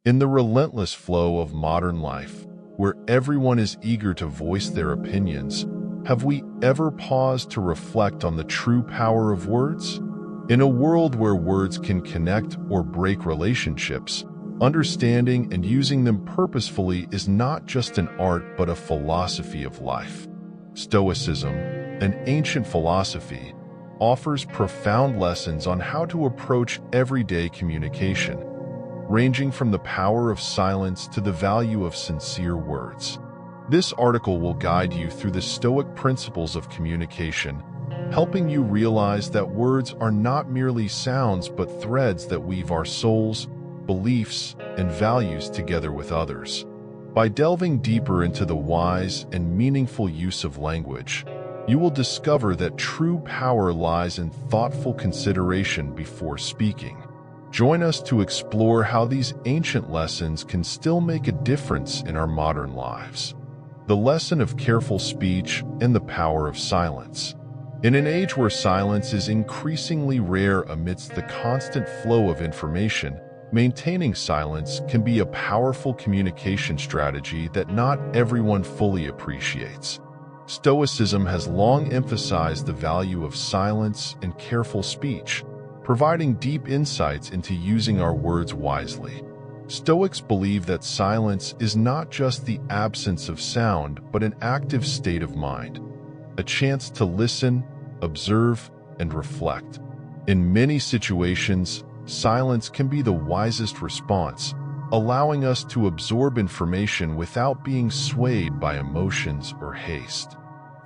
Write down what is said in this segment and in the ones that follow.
In the relentless flow of modern life, where everyone is eager to voice their opinions, have we ever paused to reflect on the true power of words? In a world where words can connect or break relationships, understanding and using them purposefully is not just an art but a philosophy of life. Stoicism, an ancient philosophy, offers profound lessons on how to approach everyday communication, ranging from the power of silence to the value of sincere words. This article will guide you through the Stoic principles of communication, helping you realize that words are not merely sounds but threads that weave our souls, beliefs, and values together with others. By delving deeper into the wise and meaningful use of language, you will discover that true power lies in thoughtful consideration before speaking. Join us to explore how these ancient lessons can still make a difference in our modern lives. The lesson of careful speech and the power of silence. In an age where silence is increasingly rare amidst the constant flow of information, maintaining silence can be a powerful communication strategy that not everyone fully appreciates. Stoicism has long emphasized the value of silence and careful speech, providing deep insights into using our words wisely. Stoics believe that silence is not just the absence of sound, but an active state of mind, a chance to listen, observe, and reflect. In many situations, silence can be the wisest response, allowing us to absorb information without being swayed by emotions or haste.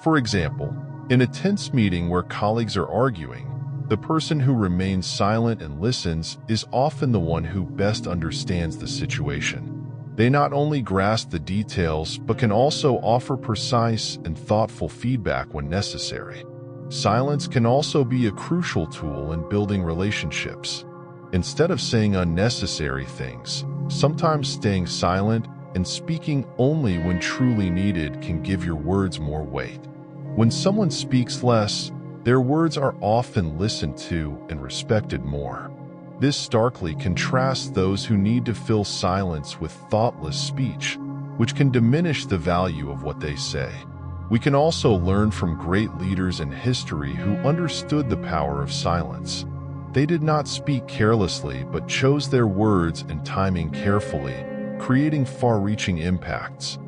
For example, in a tense meeting where colleagues are arguing, the person who remains silent and listens is often the one who best understands the situation. They not only grasp the details but can also offer precise and thoughtful feedback when necessary. Silence can also be a crucial tool in building relationships. Instead of saying unnecessary things, sometimes staying silent and speaking only when truly needed can give your words more weight. When someone speaks less, their words are often listened to and respected more. This starkly contrasts those who need to fill silence with thoughtless speech, which can diminish the value of what they say. We can also learn from great leaders in history who understood the power of silence. They did not speak carelessly but chose their words and timing carefully, creating far-reaching impacts.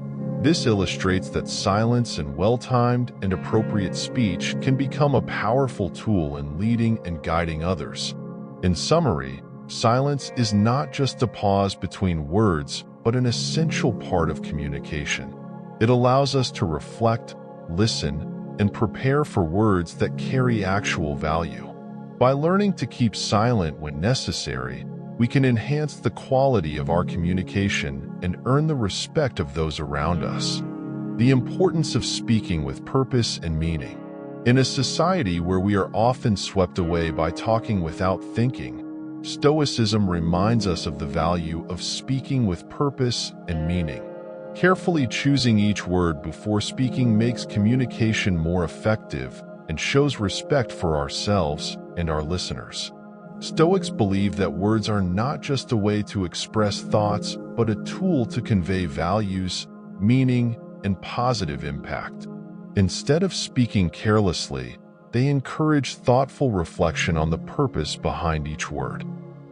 This illustrates that silence and well-timed and appropriate speech can become a powerful tool in leading and guiding others. In summary, silence is not just a pause between words, but an essential part of communication. It allows us to reflect, listen, and prepare for words that carry actual value. By learning to keep silent when necessary, we can enhance the quality of our communication and earn the respect of those around us. The importance of speaking with purpose and meaning. In a society where we are often swept away by talking without thinking, Stoicism reminds us of the value of speaking with purpose and meaning. Carefully choosing each word before speaking makes communication more effective and shows respect for ourselves and our listeners. Stoics believe that words are not just a way to express thoughts, but a tool to convey values, meaning, and positive impact. Instead of speaking carelessly, they encourage thoughtful reflection on the purpose behind each word.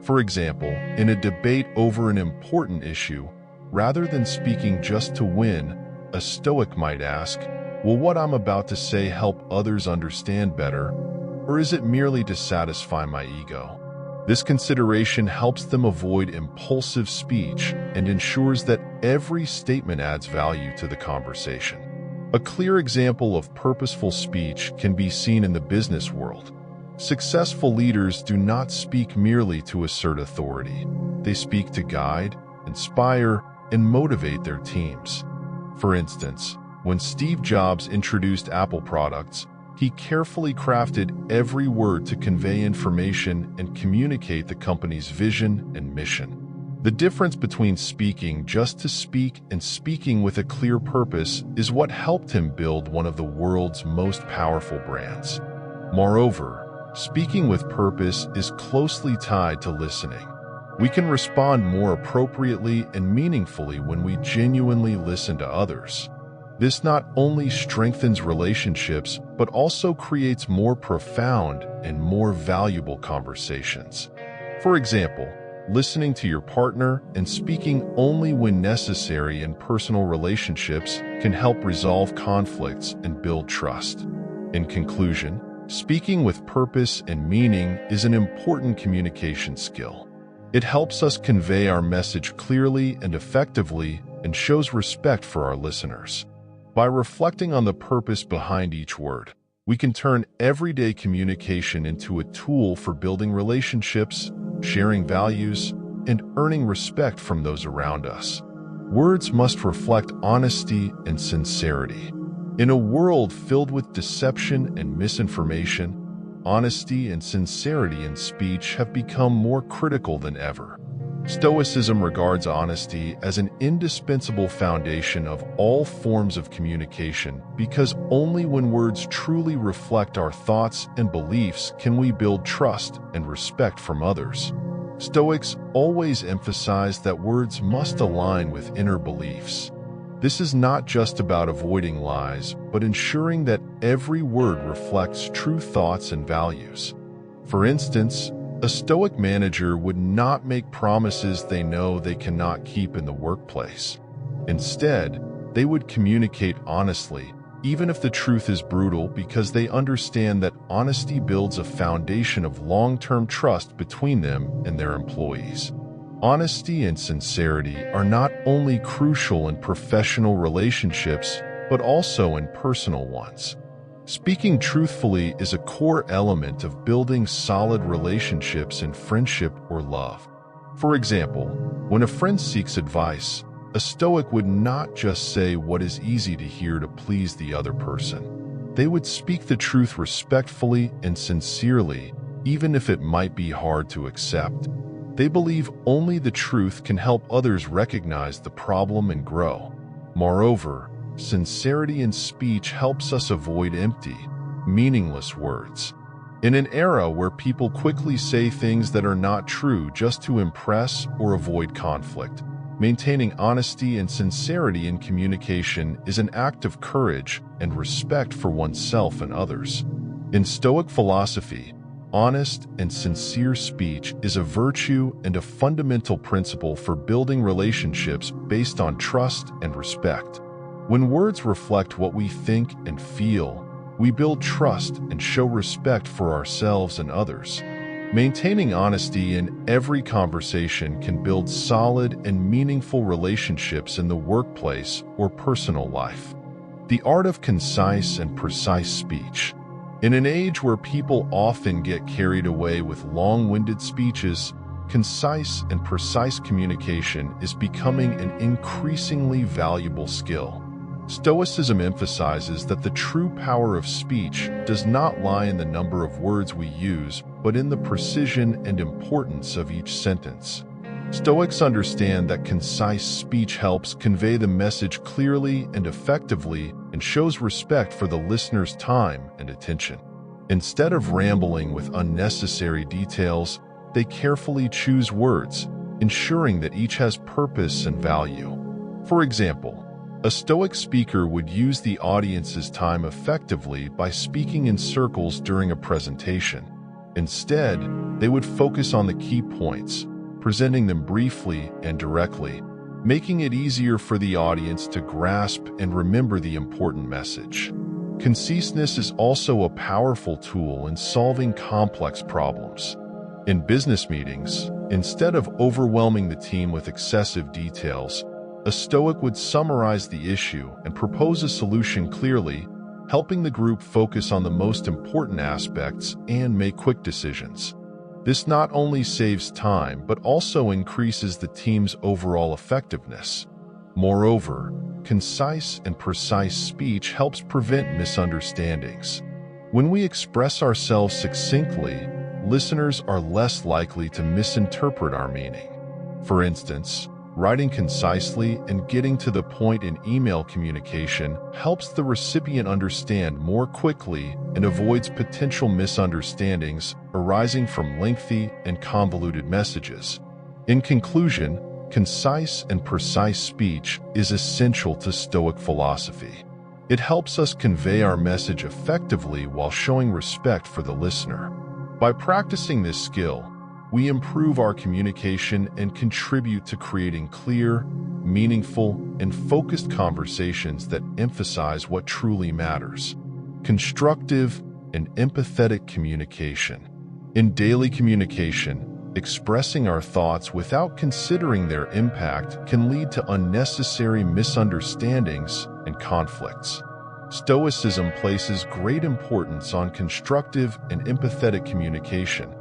For example, in a debate over an important issue, rather than speaking just to win, a Stoic might ask, will what I'm about to say help others understand better, or is it merely to satisfy my ego? This consideration helps them avoid impulsive speech and ensures that every statement adds value to the conversation. A clear example of purposeful speech can be seen in the business world. Successful leaders do not speak merely to assert authority. They speak to guide, inspire, and motivate their teams. For instance, when Steve Jobs introduced Apple products, he carefully crafted every word to convey information and communicate the company's vision and mission. The difference between speaking just to speak and speaking with a clear purpose is what helped him build one of the world's most powerful brands. Moreover, speaking with purpose is closely tied to listening. We can respond more appropriately and meaningfully when we genuinely listen to others. This not only strengthens relationships, but also creates more profound and more valuable conversations. For example, listening to your partner and speaking only when necessary in personal relationships can help resolve conflicts and build trust. In conclusion, speaking with purpose and meaning is an important communication skill. It helps us convey our message clearly and effectively and shows respect for our listeners. By reflecting on the purpose behind each word, we can turn everyday communication into a tool for building relationships, sharing values, and earning respect from those around us. Words must reflect honesty and sincerity. In a world filled with deception and misinformation, honesty and sincerity in speech have become more critical than ever. Stoicism regards honesty as an indispensable foundation of all forms of communication because only when words truly reflect our thoughts and beliefs can we build trust and respect from others. Stoics always emphasize that words must align with inner beliefs. This is not just about avoiding lies, but ensuring that every word reflects true thoughts and values. For instance, a Stoic manager would not make promises they know they cannot keep in the workplace. Instead, they would communicate honestly, even if the truth is brutal, because they understand that honesty builds a foundation of long-term trust between them and their employees. Honesty and sincerity are not only crucial in professional relationships, but also in personal ones. Speaking truthfully is a core element of building solid relationships in friendship or love. For example, when a friend seeks advice, a Stoic would not just say what is easy to hear to please the other person. They would speak the truth respectfully and sincerely, even if it might be hard to accept. They believe only the truth can help others recognize the problem and grow. Moreover, sincerity in speech helps us avoid empty, meaningless words. In an era where people quickly say things that are not true just to impress or avoid conflict, maintaining honesty and sincerity in communication is an act of courage and respect for oneself and others. In Stoic philosophy, honest and sincere speech is a virtue and a fundamental principle for building relationships based on trust and respect. When words reflect what we think and feel, we build trust and show respect for ourselves and others. Maintaining honesty in every conversation can build solid and meaningful relationships in the workplace or personal life. The art of concise and precise speech. In an age where people often get carried away with long-winded speeches, concise and precise communication is becoming an increasingly valuable skill. Stoicism emphasizes that the true power of speech does not lie in the number of words we use, but in the precision and importance of each sentence. Stoics understand that concise speech helps convey the message clearly and effectively and shows respect for the listener's time and attention. Instead of rambling with unnecessary details, they carefully choose words, ensuring that each has purpose and value. For example, a Stoic speaker would use the audience's time effectively by speaking in circles during a presentation. Instead, they would focus on the key points, presenting them briefly and directly, making it easier for the audience to grasp and remember the important message. Conciseness is also a powerful tool in solving complex problems. In business meetings, instead of overwhelming the team with excessive details, a Stoic would summarize the issue and propose a solution clearly, helping the group focus on the most important aspects and make quick decisions. This not only saves time, but also increases the team's overall effectiveness. Moreover, concise and precise speech helps prevent misunderstandings. When we express ourselves succinctly, listeners are less likely to misinterpret our meaning. For instance, writing concisely and getting to the point in email communication helps the recipient understand more quickly and avoids potential misunderstandings arising from lengthy and convoluted messages. In conclusion, concise and precise speech is essential to Stoic philosophy. It helps us convey our message effectively while showing respect for the listener. By practicing this skill, we improve our communication and contribute to creating clear, meaningful, and focused conversations that emphasize what truly matters. Constructive and empathetic communication. In daily communication, expressing our thoughts without considering their impact can lead to unnecessary misunderstandings and conflicts. Stoicism places great importance on constructive and empathetic communication,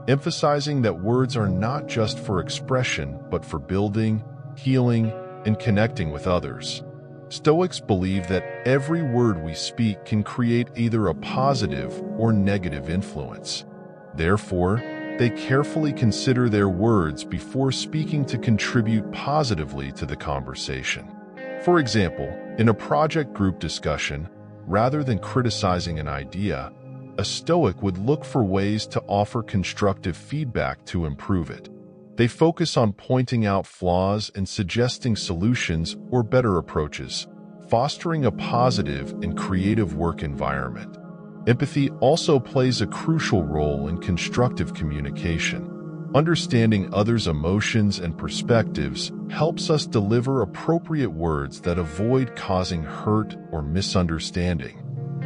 emphasizing that words are not just for expression but for building, healing, and connecting with others. Stoics believe that every word we speak can create either a positive or negative influence. Therefore, they carefully consider their words before speaking to contribute positively to the conversation. For example, in a project group discussion, rather than criticizing an idea, a Stoic would look for ways to offer constructive feedback to improve it. They focus on pointing out flaws and suggesting solutions or better approaches, fostering a positive and creative work environment. Empathy also plays a crucial role in constructive communication. Understanding others' emotions and perspectives helps us deliver appropriate words that avoid causing hurt or misunderstanding.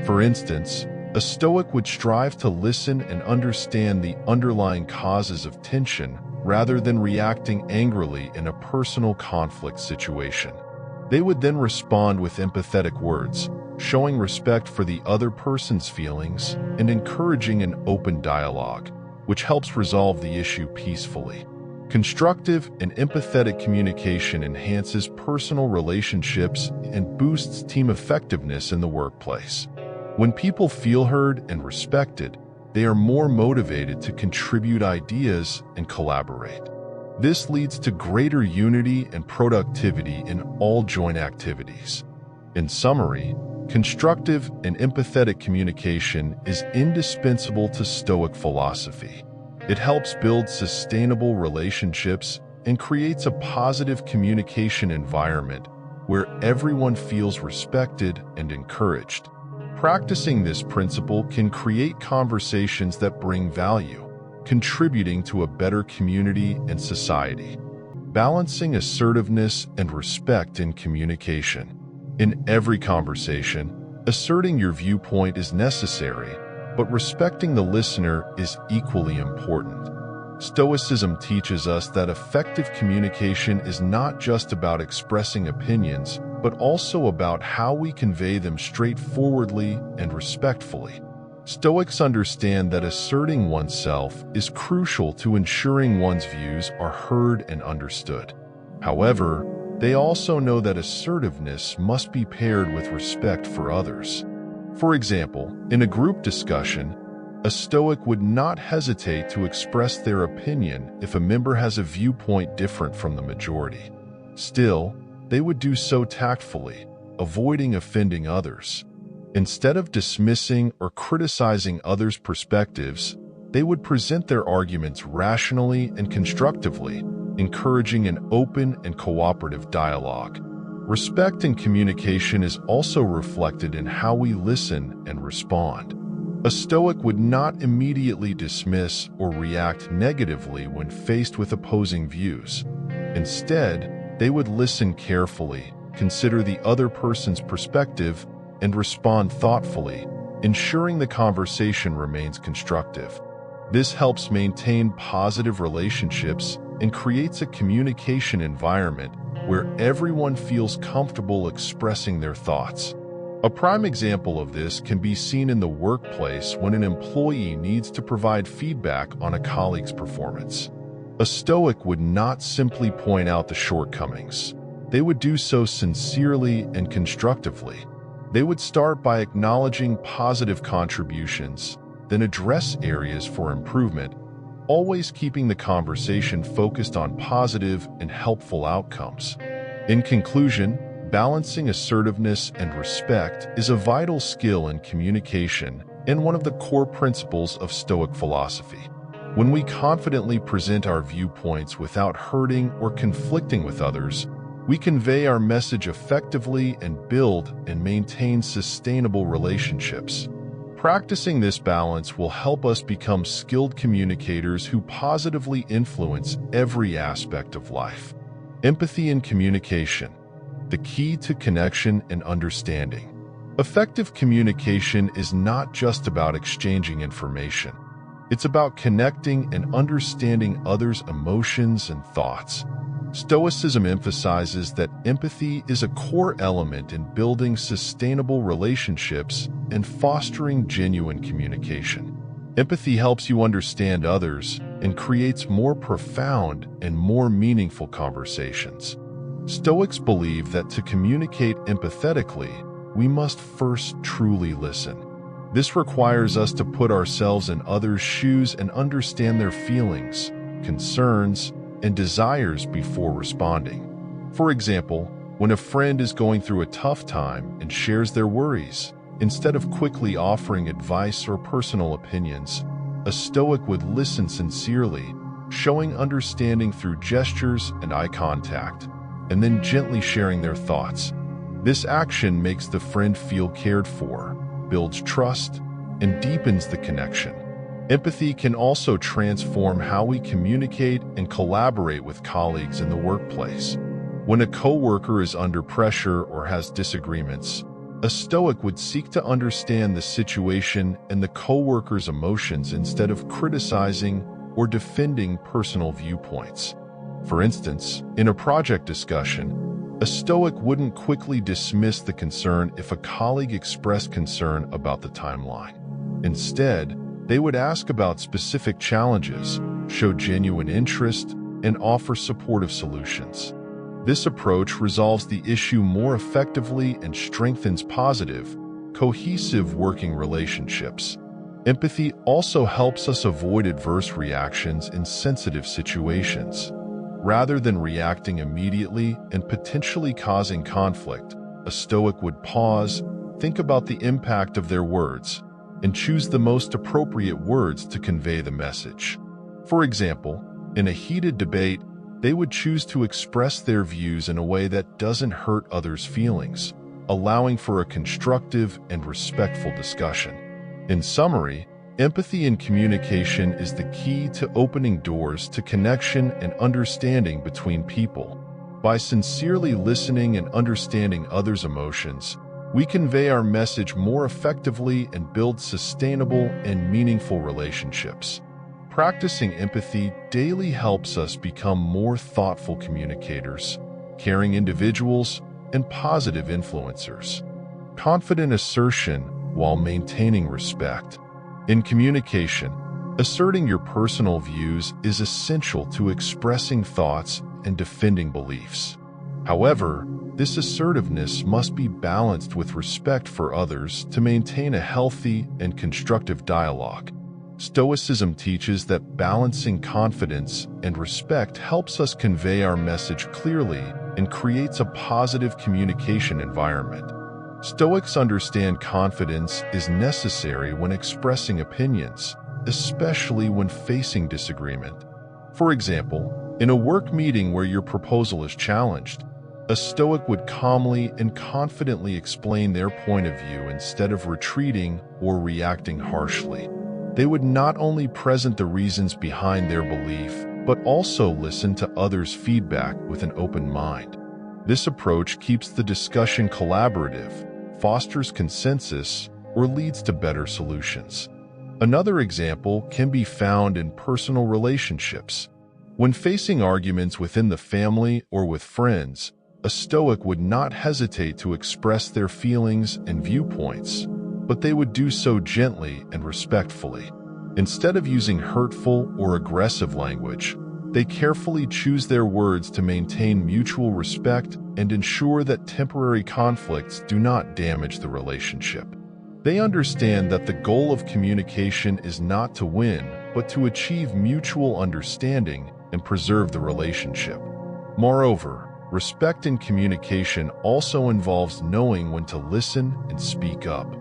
For instance, a Stoic would strive to listen and understand the underlying causes of tension rather than reacting angrily in a personal conflict situation. They would then respond with empathetic words, showing respect for the other person's feelings and encouraging an open dialogue, which helps resolve the issue peacefully. Constructive and empathetic communication enhances personal relationships and boosts team effectiveness in the workplace. When people feel heard and respected, they are more motivated to contribute ideas and collaborate. This leads to greater unity and productivity in all joint activities. In summary, constructive and empathetic communication is indispensable to Stoic philosophy. It helps build sustainable relationships and creates a positive communication environment where everyone feels respected and encouraged. Practicing this principle can create conversations that bring value, contributing to a better community and society. Balancing assertiveness and respect in communication. In every conversation, asserting your viewpoint is necessary, but respecting the listener is equally important. Stoicism teaches us that effective communication is not just about expressing opinions, but also about how we convey them straightforwardly and respectfully. Stoics understand that asserting oneself is crucial to ensuring one's views are heard and understood. However, they also know that assertiveness must be paired with respect for others. For example, in a group discussion, a Stoic would not hesitate to express their opinion if a member has a viewpoint different from the majority. Still, they would do so tactfully, avoiding offending others. Instead of dismissing or criticizing others' perspectives, they would present their arguments rationally and constructively, encouraging an open and cooperative dialogue. Respect in communication is also reflected in how we listen and respond. A Stoic would not immediately dismiss or react negatively when faced with opposing views. Instead, they would listen carefully, consider the other person's perspective, and respond thoughtfully, ensuring the conversation remains constructive. This helps maintain positive relationships and creates a communication environment where everyone feels comfortable expressing their thoughts. A prime example of this can be seen in the workplace when an employee needs to provide feedback on a colleague's performance. A Stoic would not simply point out the shortcomings. They would do so sincerely and constructively. They would start by acknowledging positive contributions, then address areas for improvement, always keeping the conversation focused on positive and helpful outcomes. In conclusion, balancing assertiveness and respect is a vital skill in communication and one of the core principles of Stoic philosophy. When we confidently present our viewpoints without hurting or conflicting with others, we convey our message effectively and build and maintain sustainable relationships. Practicing this balance will help us become skilled communicators who positively influence every aspect of life. Empathy and communication, the key to connection and understanding. Effective communication is not just about exchanging information. It's about connecting and understanding others' emotions and thoughts. Stoicism emphasizes that empathy is a core element in building sustainable relationships and fostering genuine communication. Empathy helps you understand others and creates more profound and more meaningful conversations. Stoics believe that to communicate empathetically, we must first truly listen. This requires us to put ourselves in others' shoes and understand their feelings, concerns, and desires before responding. For example, when a friend is going through a tough time and shares their worries, instead of quickly offering advice or personal opinions, a Stoic would listen sincerely, showing understanding through gestures and eye contact, and then gently sharing their thoughts. This action makes the friend feel cared for, builds trust, and deepens the connection. Empathy can also transform how we communicate and collaborate with colleagues in the workplace. When a coworker is under pressure or has disagreements, a Stoic would seek to understand the situation and the coworker's emotions instead of criticizing or defending personal viewpoints. For instance, in a project discussion, a Stoic wouldn't quickly dismiss the concern if a colleague expressed concern about the timeline. Instead, they would ask about specific challenges, show genuine interest, and offer supportive solutions. This approach resolves the issue more effectively and strengthens positive, cohesive working relationships. Empathy also helps us avoid adverse reactions in sensitive situations. Rather than reacting immediately and potentially causing conflict, a Stoic would pause, think about the impact of their words, and choose the most appropriate words to convey the message. For example, in a heated debate, they would choose to express their views in a way that doesn't hurt others' feelings, allowing for a constructive and respectful discussion. In summary, empathy and communication is the key to opening doors to connection and understanding between people. By sincerely listening and understanding others' emotions, we convey our message more effectively and build sustainable and meaningful relationships. Practicing empathy daily helps us become more thoughtful communicators, caring individuals, and positive influencers. Confident assertion while maintaining respect. In communication, asserting your personal views is essential to expressing thoughts and defending beliefs. However, this assertiveness must be balanced with respect for others to maintain a healthy and constructive dialogue. Stoicism teaches that balancing confidence and respect helps us convey our message clearly and creates a positive communication environment. Stoics understand confidence is necessary when expressing opinions, especially when facing disagreement. For example, in a work meeting where your proposal is challenged, a Stoic would calmly and confidently explain their point of view instead of retreating or reacting harshly. They would not only present the reasons behind their belief, but also listen to others' feedback with an open mind. This approach keeps the discussion collaborative, fosters consensus, or leads to better solutions. Another example can be found in personal relationships. When facing arguments within the family or with friends, a Stoic would not hesitate to express their feelings and viewpoints, but they would do so gently and respectfully. Instead of using hurtful or aggressive language, they carefully choose their words to maintain mutual respect and ensure that temporary conflicts do not damage the relationship. They understand that the goal of communication is not to win, but to achieve mutual understanding and preserve the relationship. Moreover, respect in communication also involves knowing when to listen and speak up.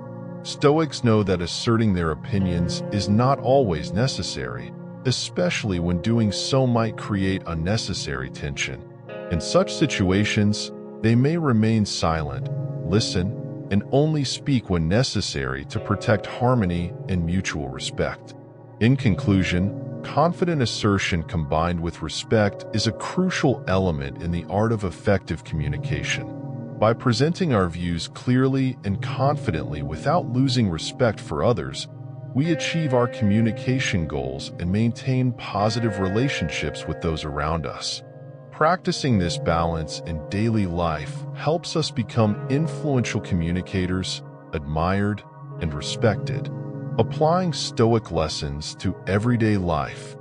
Stoics know that asserting their opinions is not always necessary, especially when doing so might create unnecessary tension. In such situations, they may remain silent, listen, and only speak when necessary to protect harmony and mutual respect. In conclusion, confident assertion combined with respect is a crucial element in the art of effective communication. By presenting our views clearly and confidently without losing respect for others, we achieve our communication goals and maintain positive relationships with those around us. Practicing this balance in daily life helps us become influential communicators, admired and respected. Applying Stoic lessons to everyday life.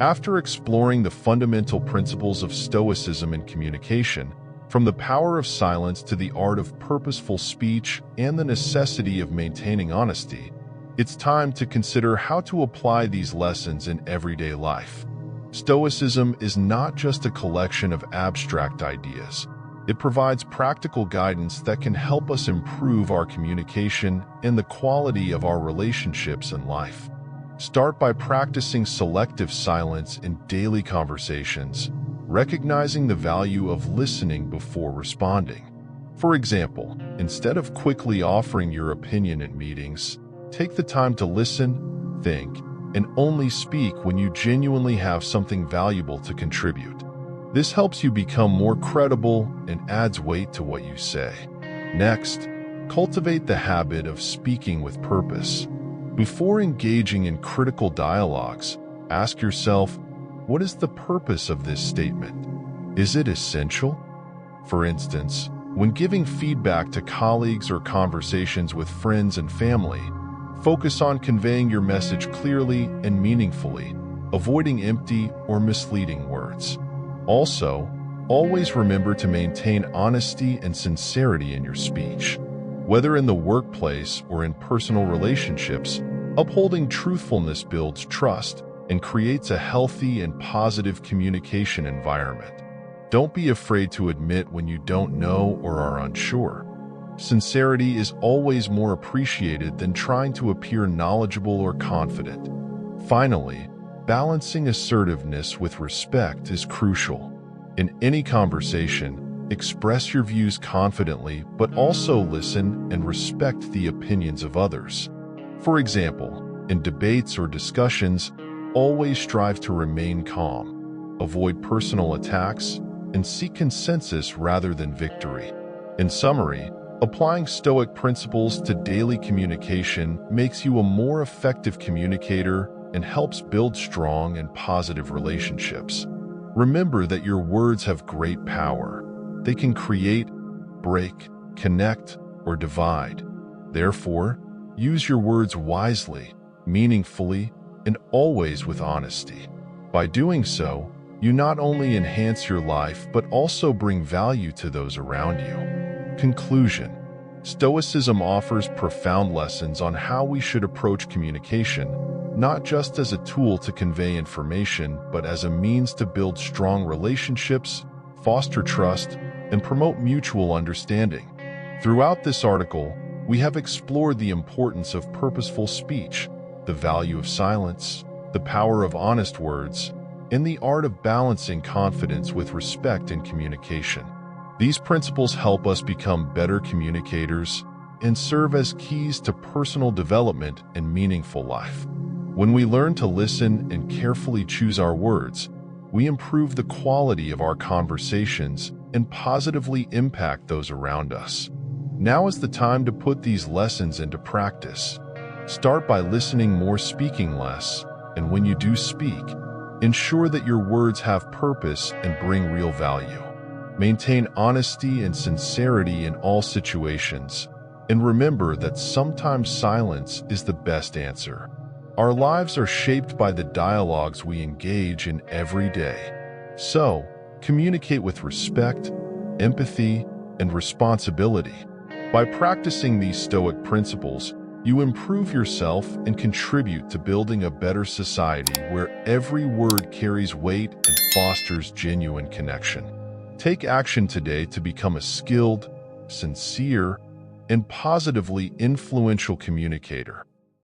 After exploring the fundamental principles of Stoicism in communication, from the power of silence to the art of purposeful speech and the necessity of maintaining honesty, it's time to consider how to apply these lessons in everyday life. Stoicism is not just a collection of abstract ideas. It provides practical guidance that can help us improve our communication and the quality of our relationships in life. Start by practicing selective silence in daily conversations, recognizing the value of listening before responding. For example, instead of quickly offering your opinion in meetings, take the time to listen, think, and only speak when you genuinely have something valuable to contribute. This helps you become more credible and adds weight to what you say. Next, cultivate the habit of speaking with purpose. Before engaging in critical dialogues, ask yourself, what is the purpose of this statement? Is it essential? For instance, when giving feedback to colleagues or conversations with friends and family, focus on conveying your message clearly and meaningfully, avoiding empty or misleading words. Also, always remember to maintain honesty and sincerity in your speech. Whether in the workplace or in personal relationships, upholding truthfulness builds trust and creates a healthy and positive communication environment. Don't be afraid to admit when you don't know or are unsure. Sincerity is always more appreciated than trying to appear knowledgeable or confident. Finally, balancing assertiveness with respect is crucial. In any conversation, express your views confidently, but also listen and respect the opinions of others. For example, in debates or discussions, always strive to remain calm, avoid personal attacks, and seek consensus rather than victory. In summary, applying Stoic principles to daily communication makes you a more effective communicator and helps build strong and positive relationships. Remember that your words have great power. They can create, break, connect, or divide. Therefore, use your words wisely, meaningfully, and always with honesty. By doing so, you not only enhance your life but also bring value to those around you. Conclusion: Stoicism offers profound lessons on how we should approach communication, not just as a tool to convey information, but as a means to build strong relationships, foster trust, and promote mutual understanding. Throughout this article, we have explored the importance of purposeful speech, the value of silence, the power of honest words, and the art of balancing confidence with respect in communication. These principles help us become better communicators and serve as keys to personal development and meaningful life. When we learn to listen and carefully choose our words, we improve the quality of our conversations and positively impact those around us. Now is the time to put these lessons into practice. Start by listening more, speaking less, and when you do speak, ensure that your words have purpose and bring real value. Maintain honesty and sincerity in all situations, and remember that sometimes silence is the best answer. Our lives are shaped by the dialogues we engage in every day. So, communicate with respect, empathy, and responsibility. By practicing these Stoic principles, you improve yourself and contribute to building a better society where every word carries weight and fosters genuine connection. Take action today to become a skilled, sincere, and positively influential communicator.